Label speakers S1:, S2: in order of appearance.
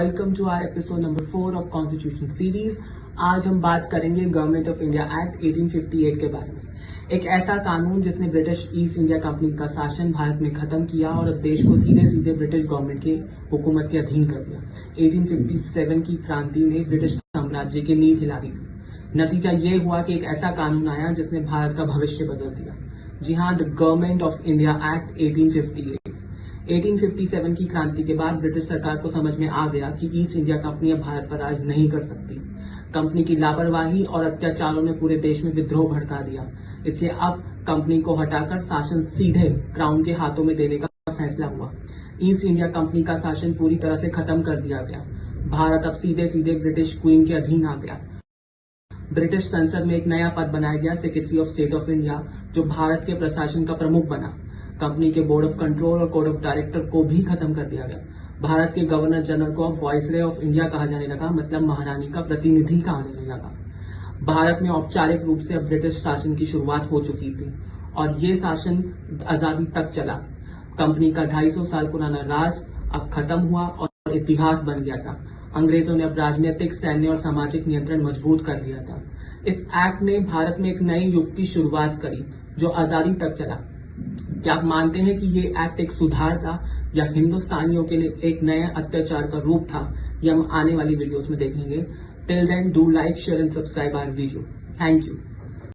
S1: Welcome to our episode number 4 of constitution series. आज हम बात करेंगे गवर्नमेंट ऑफ इंडिया एक्ट 1858 के बारे में। एक ऐसा कानून जिसने ब्रिटिश ईस्ट इंडिया कंपनी का शासन भारत में खत्म किया और अब देश को सीधे सीधे ब्रिटिश गवर्नमेंट की हुकूमत के अधीन कर दिया। 1857 की क्रांति ने ब्रिटिश साम्राज्य की नींव हिला दी थी। नतीजा ये हुआ कि एक ऐसा कानून आया जिसने भारत का भविष्य बदल दिया। जी हाँ, the government of India act 1858। 1857 की क्रांति के बाद ब्रिटिश सरकार को समझ में आ गया कि ईस्ट इंडिया कंपनी अब भारत पर राज नहीं कर सकती। कंपनी की लापरवाही और अत्याचारों ने पूरे देश में विद्रोह भड़का दिया। इसलिए अब कंपनी को हटाकर शासन सीधे क्राउन के हाथों में देने का फैसला हुआ। ईस्ट इंडिया कंपनी का शासन पूरी तरह से खत्म कर दिया गया। भारत अब सीधे सीधे ब्रिटिश क्वीन के अधीन आ गया। ब्रिटिश संसद में एक नया पद बनाया गया, secretary of state of India, जो भारत के प्रशासन का प्रमुख बना। कंपनी के बोर्ड ऑफ कंट्रोल और कोड ऑफ डायरेक्टर को भी खत्म कर दिया गया। भारत के गवर्नर जनरल को अब वाइसरॉय ऑफ इंडिया कहा जाने लगा, मतलब महारानी का प्रतिनिधि कहा जाने लगा। भारत में औपचारिक रूप से अब ब्रिटिश शासन की शुरुआत हो चुकी थी और ये शासन आजादी तक चला। कंपनी का 250 साल पुराना राज अब खत्म हुआ और इतिहास बन गया था। अंग्रेजों ने अब राजनीतिक, सैन्य और सामाजिक नियंत्रण मजबूत कर लिया था। इस एक्ट ने भारत में एक नए युग की शुरुआत करी जो आजादी तक चला। क्या आप मानते हैं कि ये एक्ट एक सुधार था या हिंदुस्तानियों के लिए एक नए अत्याचार का रूप था? ये हम आने वाली वीडियोस में देखेंगे। Till then, do like, share and subscribe our video. Thank you.